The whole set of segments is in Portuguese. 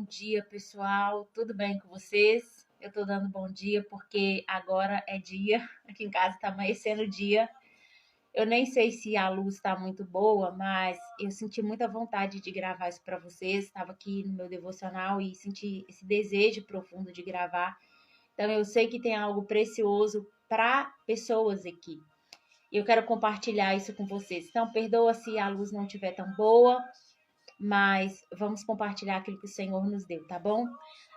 Bom dia, pessoal. Tudo bem com vocês? Eu tô dando bom dia porque agora é dia. Aqui em casa tá amanhecendo o dia. Eu nem sei se a luz tá muito boa, mas eu senti muita vontade de gravar isso para vocês. Estava aqui no meu devocional e senti esse desejo profundo de gravar. Então eu sei que tem algo precioso para pessoas aqui. E eu quero compartilhar isso com vocês. Então, perdoa se a luz não estiver tão boa, mas vamos compartilhar aquilo que o Senhor nos deu, tá bom?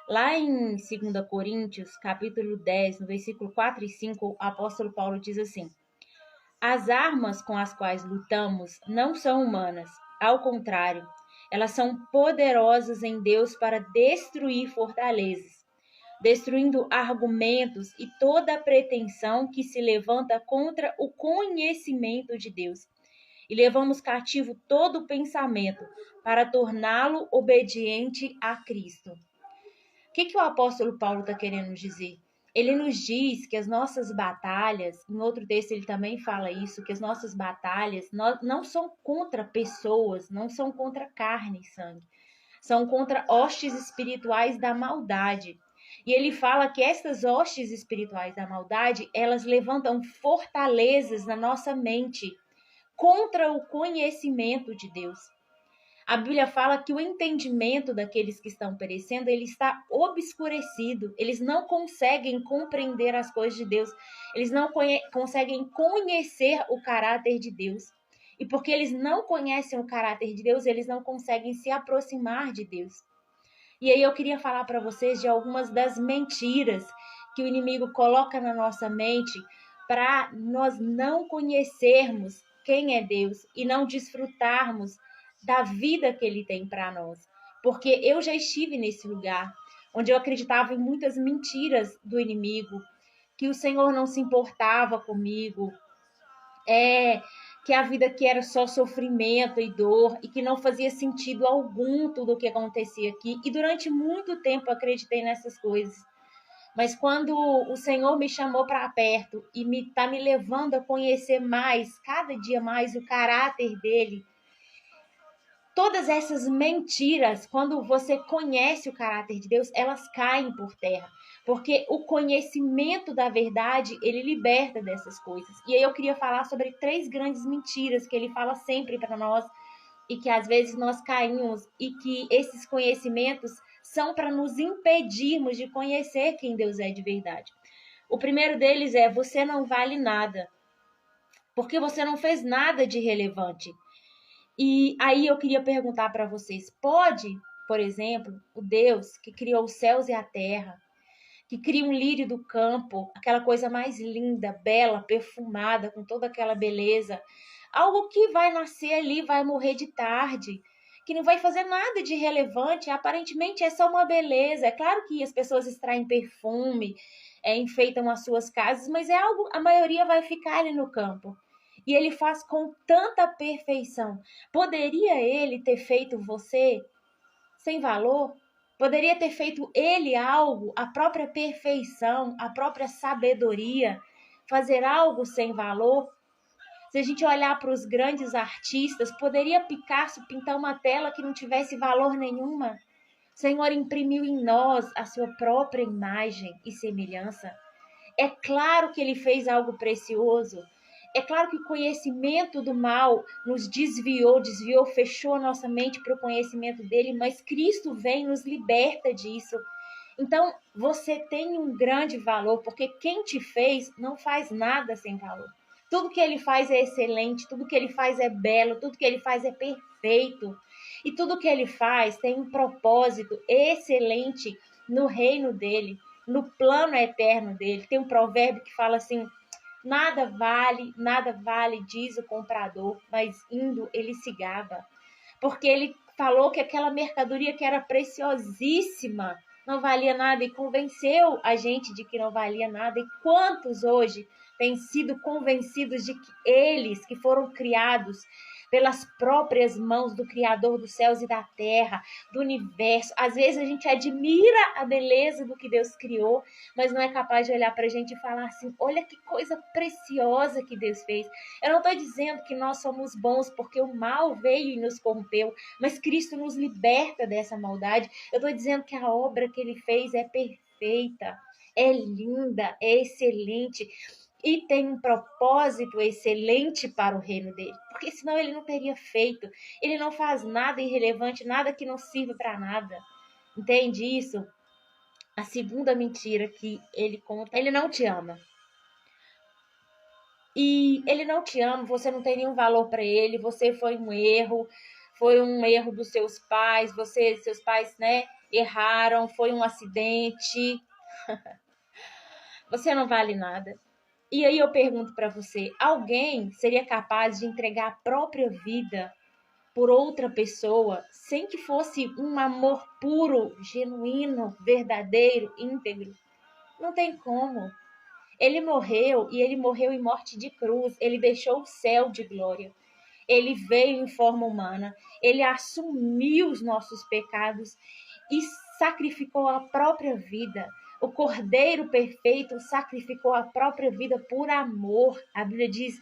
Lá em 2 Coríntios, capítulo 10, no versículo 4 e 5, o apóstolo Paulo diz assim: as armas com as quais lutamos não são humanas, ao contrário, elas são poderosas em Deus para destruir fortalezas, destruindo argumentos e toda pretensão que se levanta contra o conhecimento de Deus. E levamos cativo todo o pensamento para torná-lo obediente a Cristo. O que o apóstolo Paulo está querendo nos dizer? Ele nos diz que as nossas batalhas, em outro texto ele também fala isso, que as nossas batalhas não são contra pessoas, não são contra carne e sangue, são contra hostes espirituais da maldade. E ele fala que estas hostes espirituais da maldade, elas levantam fortalezas na nossa mente contra o conhecimento de Deus. A Bíblia fala que o entendimento daqueles que estão perecendo, ele está obscurecido. Eles não conseguem compreender as coisas de Deus. Eles não conseguem conhecer o caráter de Deus. E porque eles não conhecem o caráter de Deus, eles não conseguem se aproximar de Deus. E aí eu queria falar para vocês de algumas das mentiras que o inimigo coloca na nossa mente para nós não conhecermos quem é Deus e não desfrutarmos da vida que ele tem para nós. Porque eu já estive nesse lugar onde eu acreditava em muitas mentiras do inimigo, que o Senhor não se importava comigo, que a vida aqui era só sofrimento e dor e que não fazia sentido algum tudo o que acontecia aqui. E durante muito tempo eu acreditei nessas coisas. Mas quando o Senhor me chamou para perto e está me levando a conhecer mais, cada dia mais, o caráter dele, todas essas mentiras, quando você conhece o caráter de Deus, elas caem por terra. Porque o conhecimento da verdade, ele liberta dessas coisas. E aí eu queria falar sobre 3 grandes mentiras que ele fala sempre para nós e que às vezes nós caímos e que esses conhecimentos são para nos impedirmos de conhecer quem Deus é de verdade. O primeiro deles é: você não vale nada, porque você não fez nada de relevante. E aí eu queria perguntar para vocês: pode, por exemplo, o Deus que criou os céus e a terra, que cria um lírio do campo, aquela coisa mais linda, bela, perfumada, com toda aquela beleza, algo que vai nascer ali, vai morrer de tarde, que não vai fazer nada de relevante, aparentemente é só uma beleza. É claro que as pessoas extraem perfume, enfeitam as suas casas, mas é algo, a maioria vai ficar ali no campo. E ele faz com tanta perfeição. Poderia ele ter feito você sem valor? Poderia ter feito ele algo, a própria perfeição, a própria sabedoria, fazer algo sem valor? Se a gente olhar para os grandes artistas, poderia Picasso pintar uma tela que não tivesse valor nenhuma? O Senhor imprimiu em nós a sua própria imagem e semelhança. É claro que ele fez algo precioso. É claro que o conhecimento do mal nos desviou, fechou a nossa mente para o conhecimento dele, mas Cristo vem e nos liberta disso. Então, você tem um grande valor, porque quem te fez não faz nada sem valor. Tudo que ele faz é excelente, tudo que ele faz é belo, tudo que ele faz é perfeito. E tudo que ele faz tem um propósito excelente no reino dele, no plano eterno dele. Tem um provérbio que fala assim: nada vale, diz o comprador, mas indo ele se gaba. Porque ele falou que aquela mercadoria que era preciosíssima não valia nada e convenceu a gente de que não valia nada. E quantos hoje têm sido convencidos de que eles, que foram criados pelas próprias mãos do Criador dos céus e da terra, do universo. Às vezes a gente admira a beleza do que Deus criou, mas não é capaz de olhar para a gente e falar assim, olha que coisa preciosa que Deus fez. Eu não estou dizendo que nós somos bons porque o mal veio e nos corrompeu, mas Cristo nos liberta dessa maldade. Eu estou dizendo que a obra que ele fez é perfeita, é linda, é excelente e tem um propósito excelente para o reino dele, porque senão ele não teria feito. Ele não faz nada irrelevante, nada que não sirva para nada. Entende isso? A segunda mentira que ele conta, ele não te ama. E ele não te ama, você não tem nenhum valor para ele, você foi um erro dos seus pais, seus pais, né, erraram, foi um acidente. Você não vale nada. E aí eu pergunto para você, alguém seria capaz de entregar a própria vida por outra pessoa sem que fosse um amor puro, genuíno, verdadeiro, íntegro? Não tem como. Ele morreu e ele morreu em morte de cruz. Ele deixou o céu de glória. Ele veio em forma humana. Ele assumiu os nossos pecados e sacrificou a própria vida. O Cordeiro perfeito sacrificou a própria vida por amor. A Bíblia diz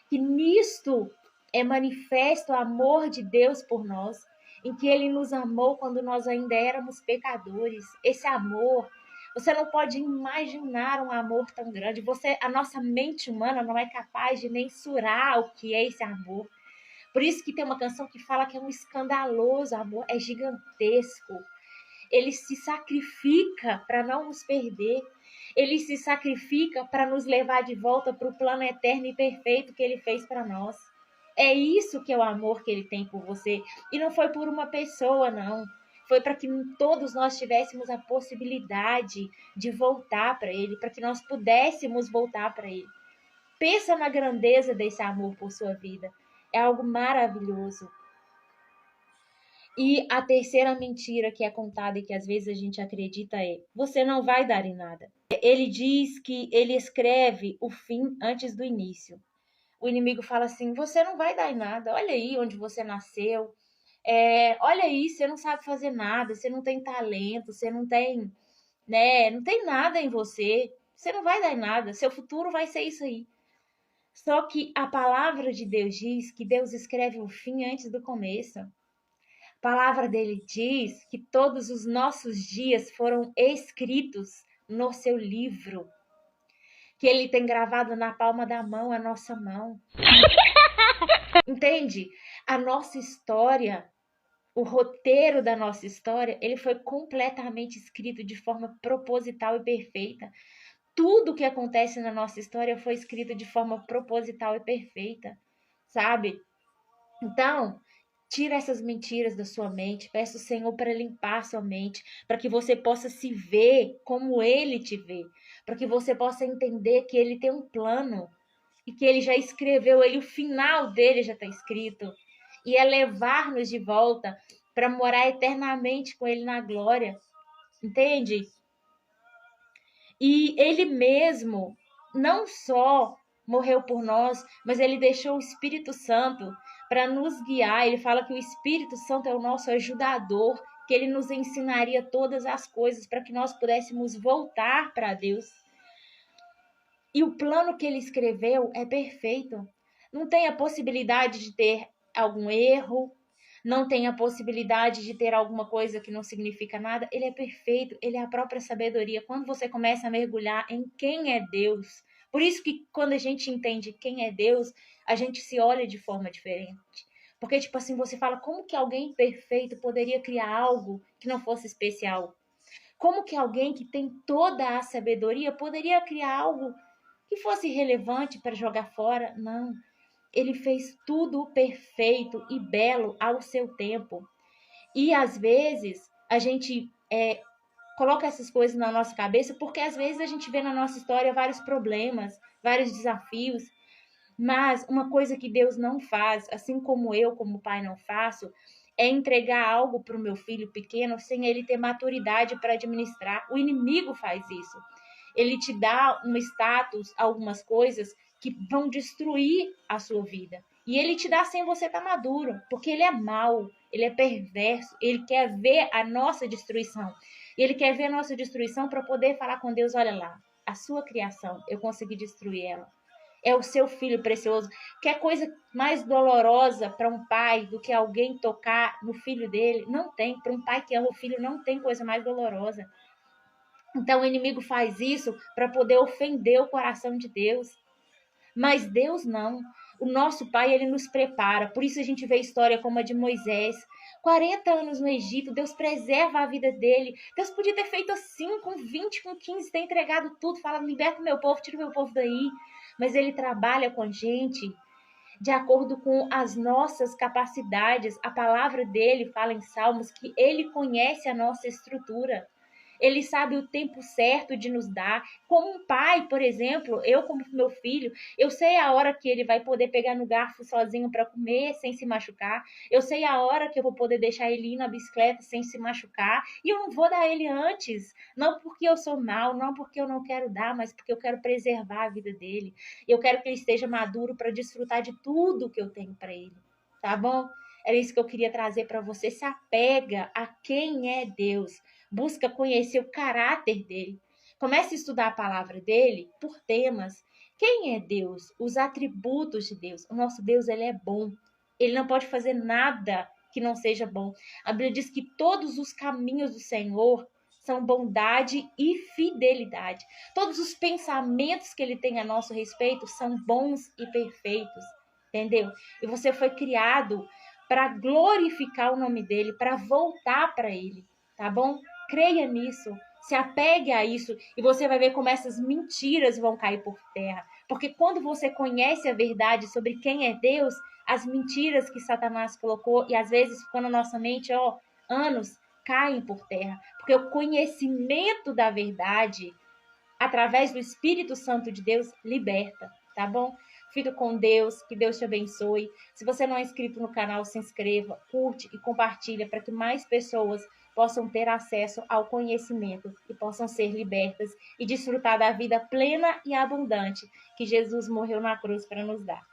que nisto é manifesto o amor de Deus por nós, em que ele nos amou quando nós ainda éramos pecadores. Esse amor, você não pode imaginar um amor tão grande. A nossa mente humana não é capaz de mensurar o que é esse amor. Por isso que tem uma canção que fala que é um escandaloso amor, é gigantesco. Ele se sacrifica para não nos perder. Ele se sacrifica para nos levar de volta para o plano eterno e perfeito que ele fez para nós. É isso que é o amor que ele tem por você. E não foi por uma pessoa, não. Foi para que todos nós tivéssemos a possibilidade de voltar para ele, para que nós pudéssemos voltar para ele. Pensa na grandeza desse amor por sua vida. É algo maravilhoso. E a terceira mentira que é contada e que às vezes a gente acredita é: você não vai dar em nada. Ele diz que ele escreve o fim antes do início. O inimigo fala assim: você não vai dar em nada. Olha aí onde você nasceu. Olha aí, você não sabe fazer nada. Você não tem talento. Você não tem, né? Não tem nada em você. Você não vai dar em nada. Seu futuro vai ser isso aí. Só que a palavra de Deus diz que Deus escreve o fim antes do começo. A palavra dele diz que todos os nossos dias foram escritos no seu livro, que ele tem gravado na palma da mão, a nossa mão. Entende? A nossa história, o roteiro da nossa história, ele foi completamente escrito de forma proposital e perfeita. Tudo que acontece na nossa história foi escrito de forma proposital e perfeita, sabe? Então, tira essas mentiras da sua mente, peça o Senhor para limpar sua mente, para que você possa se ver como Ele te vê, para que você possa entender que Ele tem um plano e que Ele já escreveu, o final dele já está escrito, e é levar-nos de volta para morar eternamente com Ele na glória, entende? E Ele mesmo não só morreu por nós, mas Ele deixou o Espírito Santo para nos guiar. Ele fala que o Espírito Santo é o nosso ajudador, que ele nos ensinaria todas as coisas para que nós pudéssemos voltar para Deus. E o plano que ele escreveu é perfeito. Não tem a possibilidade de ter algum erro, não tem a possibilidade de ter alguma coisa que não significa nada. Ele é perfeito, ele é a própria sabedoria. Quando você começa a mergulhar em quem é Deus, por isso que quando a gente entende quem é Deus, a gente se olha de forma diferente. Porque, tipo assim, você fala, como que alguém perfeito poderia criar algo que não fosse especial? Como que alguém que tem toda a sabedoria poderia criar algo que fosse relevante para jogar fora? Não. Ele fez tudo perfeito e belo ao seu tempo. E às vezes a gente coloca essas coisas na nossa cabeça porque às vezes a gente vê na nossa história vários problemas, vários desafios. Mas uma coisa que Deus não faz, assim como eu, como pai, não faço, é entregar algo para o meu filho pequeno sem ele ter maturidade para administrar. O inimigo faz isso. Ele te dá um status, algumas coisas que vão destruir a sua vida. E ele te dá sem você estar maduro, porque ele é mau, ele é perverso, ele quer ver a nossa destruição. Ele quer ver a nossa destruição para poder falar com Deus, olha lá, a sua criação, eu consegui destruir ela. É o seu filho precioso. Quer coisa mais dolorosa para um pai do que alguém tocar no filho dele? Não tem. Para um pai que ama o filho, não tem coisa mais dolorosa. Então o inimigo faz isso para poder ofender o coração de Deus. Mas Deus não. O nosso Pai, ele nos prepara. Por isso a gente vê história como a de Moisés. 40 anos no Egito, Deus preserva a vida dele. Deus podia ter feito assim, com 20, com 15, ter entregado tudo, fala, liberta o meu povo, tira o meu povo daí. Mas ele trabalha com a gente de acordo com as nossas capacidades. A palavra dele fala em Salmos que ele conhece a nossa estrutura. Ele sabe o tempo certo de nos dar. Como um pai, por exemplo, eu como meu filho, eu sei a hora que ele vai poder pegar no garfo sozinho para comer sem se machucar. Eu sei a hora que eu vou poder deixar ele ir na bicicleta sem se machucar. E eu não vou dar ele antes. Não porque eu sou mal, não porque eu não quero dar, mas porque eu quero preservar a vida dele. Eu quero que ele esteja maduro para desfrutar de tudo que eu tenho para ele. Tá bom? Era isso que eu queria trazer para você. Se apega a quem é Deus. Busca conhecer o caráter dele. Comece a estudar a palavra dele por temas. Quem é Deus? Os atributos de Deus. O nosso Deus, ele é bom. Ele não pode fazer nada que não seja bom. A Bíblia diz que todos os caminhos do Senhor são bondade e fidelidade. Todos os pensamentos que ele tem a nosso respeito são bons e perfeitos. Entendeu? E você foi criado para glorificar o nome dele, para voltar para ele, tá bom? Creia nisso, se apegue a isso e você vai ver como essas mentiras vão cair por terra. Porque quando você conhece a verdade sobre quem é Deus, as mentiras que Satanás colocou e às vezes ficou na nossa mente, anos, caem por terra. Porque o conhecimento da verdade, através do Espírito Santo de Deus, liberta, tá bom? Fica com Deus, que Deus te abençoe. Se você não é inscrito no canal, se inscreva, curte e compartilha para que mais pessoas possam ter acesso ao conhecimento e possam ser libertas e desfrutar da vida plena e abundante que Jesus morreu na cruz para nos dar.